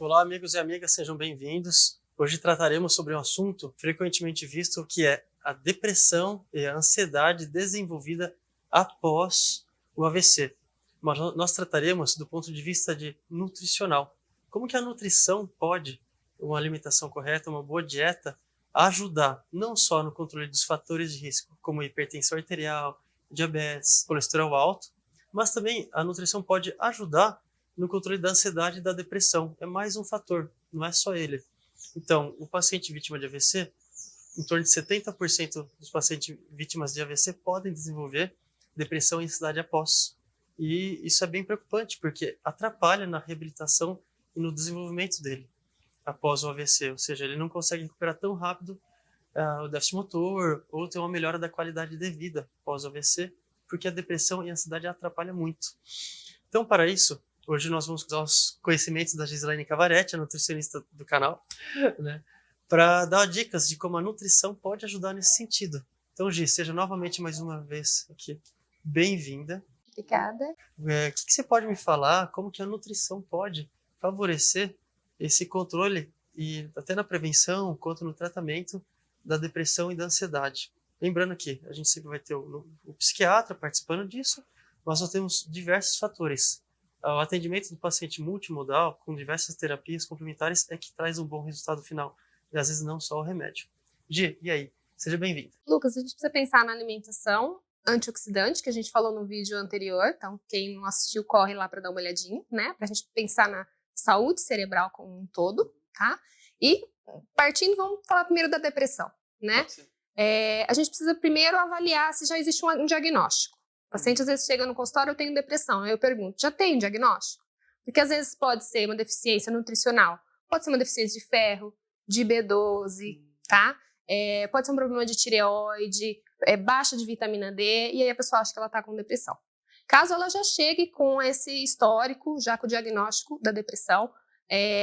Olá, amigos e amigas, sejam bem-vindos. Hoje trataremos sobre um assunto frequentemente visto, que é a depressão e a ansiedade desenvolvida após o AVC. Mas nós trataremos do ponto de vista nutricional. Como que a nutrição pode, uma alimentação correta, uma boa dieta, ajudar não só no controle dos fatores de risco, como hipertensão arterial, diabetes, colesterol alto, mas também a nutrição pode ajudar no controle da ansiedade e da depressão. É mais um fator, não é só ele. Então, o paciente vítima de AVC, em torno de 70% dos pacientes vítimas de AVC podem desenvolver depressão e ansiedade após. E isso é bem preocupante, porque atrapalha na reabilitação e no desenvolvimento dele após o AVC, ou seja, ele não consegue recuperar tão rápido o déficit motor ou ter uma melhora da qualidade de vida após o AVC, porque a depressão e a ansiedade atrapalham muito. Então, para isso, hoje nós vamos usar os conhecimentos da Gislaine Cavaretti, a nutricionista do canal, né, para dar dicas de como a nutrição pode ajudar nesse sentido. Então, Gi, seja novamente mais uma vez aqui bem-vinda. Obrigada. O que você pode me falar, como que a nutrição pode favorecer esse controle, e até na prevenção, quanto no tratamento da depressão e da ansiedade? Lembrando que a gente sempre vai ter o psiquiatra participando disso, mas nós temos diversos fatores. O atendimento do paciente multimodal, com diversas terapias complementares, é que traz um bom resultado final, e às vezes não só o remédio. Gi, e aí? Seja bem-vinda. Lucas, a gente precisa pensar na alimentação antioxidante, que a gente falou no vídeo anterior, então quem não assistiu, corre lá para dar uma olhadinha, né? Para a gente pensar na saúde cerebral como um todo, tá? E partindo, vamos falar primeiro da depressão, né? A gente precisa primeiro avaliar se já existe um diagnóstico. O paciente às vezes chega no consultório, eu tenho depressão. Aí eu pergunto, já tem diagnóstico? Porque às vezes pode ser uma deficiência nutricional, pode ser uma deficiência de ferro, de B12, tá? Pode ser um problema de tireoide, baixa de vitamina D, e aí a pessoa acha que ela está com depressão. Caso ela já chegue com esse histórico, já com o diagnóstico da depressão,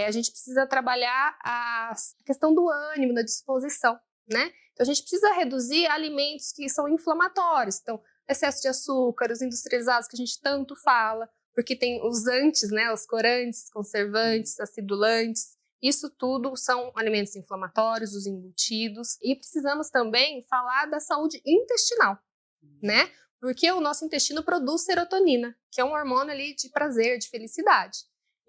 a gente precisa trabalhar a questão do ânimo, da disposição, né? Então a gente precisa reduzir alimentos que são inflamatórios. Então, excesso de açúcar, os industrializados que a gente tanto fala, porque tem os antes, né, os corantes, conservantes, acidulantes, isso tudo são alimentos inflamatórios, os embutidos. E precisamos também falar da saúde intestinal, né? Porque o nosso intestino produz serotonina, que é um hormônio ali de prazer, de felicidade.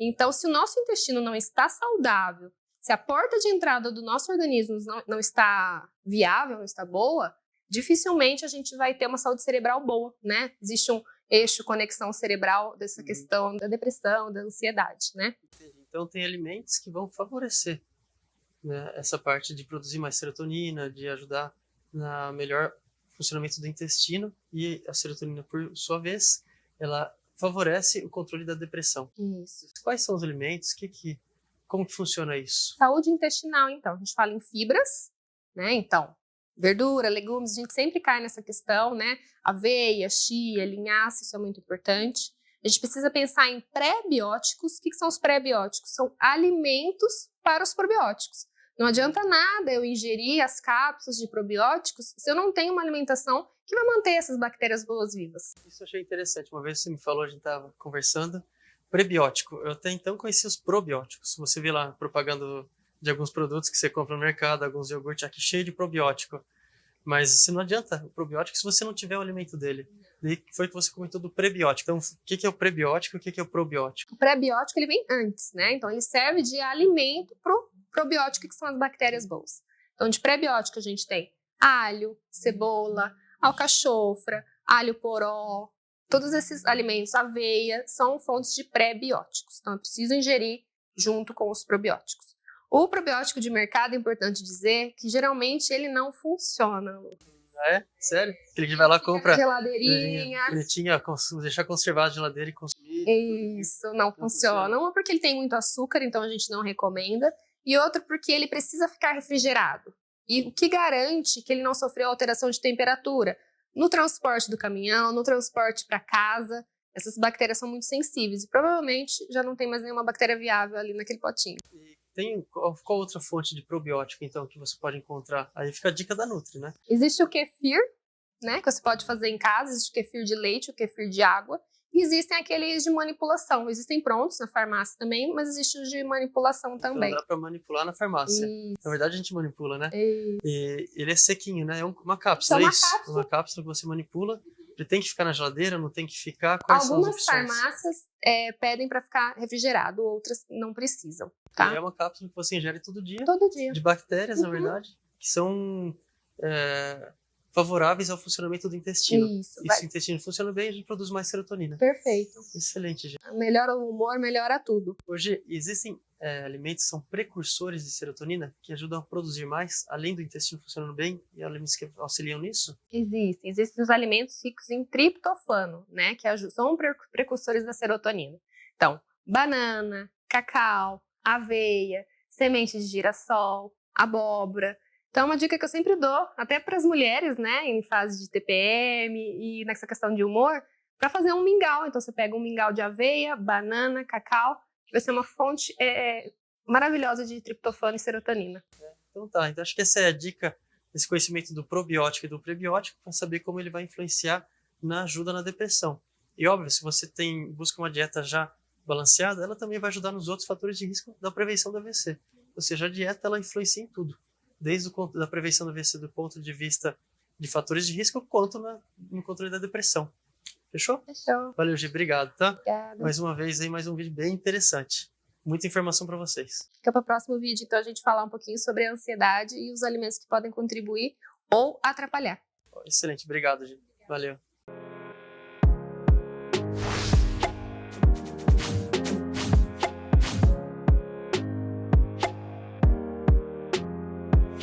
Então, se o nosso intestino não está saudável, se a porta de entrada do nosso organismo não está viável, não está boa, dificilmente a gente vai ter uma saúde cerebral boa, né? Existe um eixo, conexão cerebral dessa questão da depressão, da ansiedade, né? Então tem alimentos que vão favorecer, né, essa parte de produzir mais serotonina, de ajudar na melhor funcionamento do intestino, e a serotonina, por sua vez, ela favorece o controle da depressão. Isso. Quais são os alimentos? Como que funciona isso? Saúde intestinal, então. A gente fala em fibras, né? Então, verdura, legumes, a gente sempre cai nessa questão, né? Aveia, chia, linhaça, isso é muito importante. A gente precisa pensar em pré-bióticos. O que são os pré-bióticos? São alimentos para os probióticos. Não adianta nada eu ingerir as cápsulas de probióticos se eu não tenho uma alimentação que vai manter essas bactérias boas-vivas. Isso eu achei interessante. Uma vez você me falou, a gente estava conversando, prebiótico. Eu até então conhecia os probióticos. Você vê lá propaganda de alguns produtos que você compra no mercado, alguns iogurtes aqui cheio de probiótico. Mas você não adianta o probiótico se você não tiver o alimento dele. E foi que você comentou do prebiótico. Então, o que é o prebiótico e o que é o probiótico? O prebiótico ele vem antes, né? Então, ele serve de alimento para o probiótico, que são as bactérias boas. Então, de prebiótico a gente tem alho, cebola, alcachofra, alho poró. Todos esses alimentos, aveia, são fontes de pré-bióticos. Então, eu preciso ingerir junto com os probióticos. O probiótico de mercado, é importante dizer que geralmente ele não funciona. É? Sério? Aquele que vai lá, compra geladeirinha, bonitinha, deixar conservado na geladeira e consumir. Isso, não funciona. Uma porque ele tem muito açúcar, então a gente não recomenda. E outra porque ele precisa ficar refrigerado. E o que garante que ele não sofreu alteração de temperatura? No transporte do caminhão, no transporte para casa, essas bactérias são muito sensíveis. E provavelmente já não tem mais nenhuma bactéria viável ali naquele potinho. Qual outra fonte de probiótico, então, que você pode encontrar? Aí fica a dica da Nutri, né? Existe o kefir, né, que você pode fazer em casa. Existe o kefir de leite, o kefir de água. E existem aqueles de manipulação. Existem prontos na farmácia também, mas existe os de manipulação também. Então dá para manipular na farmácia. Isso. Na verdade, a gente manipula, né? Isso. E ele é sequinho, né? É uma cápsula, Então, é isso? Uma cápsula que você manipula. Ele tem que ficar na geladeira, não tem que ficar? Quais são as Algumas opções? farmácias pedem para ficar refrigerado, outras não precisam, tá? E é uma cápsula que você ingere todo dia. Todo dia. De bactérias, na verdade, que são favoráveis ao funcionamento do intestino. Isso. E se o intestino funciona bem, a gente produz mais serotonina. Perfeito. Excelente, gente. Melhora o humor, melhora tudo. Hoje, existem alimentos que são precursores de serotonina que ajudam a produzir mais, além do intestino funcionando bem, e alimentos que auxiliam nisso? Existem os alimentos ricos em triptofano, né, que são precursores da serotonina. Então, banana, cacau, aveia, semente de girassol, abóbora. Então, é uma dica que eu sempre dou, até para as mulheres, né, em fase de TPM e nessa questão de humor, para fazer um mingau. Então, você pega um mingau de aveia, banana, cacau, que vai ser uma fonte maravilhosa de triptofano e serotonina. Então tá, então acho que essa é a dica, esse conhecimento do probiótico e do prebiótico, para saber como ele vai influenciar na ajuda na depressão. E óbvio, se você busca uma dieta já balanceada, ela também vai ajudar nos outros fatores de risco da prevenção do AVC. Ou seja, a dieta ela influencia em tudo, desde da prevenção do AVC do ponto de vista de fatores de risco, quanto no controle da depressão. Fechou? Fechou. Valeu, Gi, obrigado, tá? Obrigada. Mais uma vez aí, mais um vídeo bem interessante. Muita informação para vocês. Fica para o próximo vídeo, então, a gente falar um pouquinho sobre a ansiedade e os alimentos que podem contribuir ou atrapalhar. Excelente, obrigado, Gi. Valeu.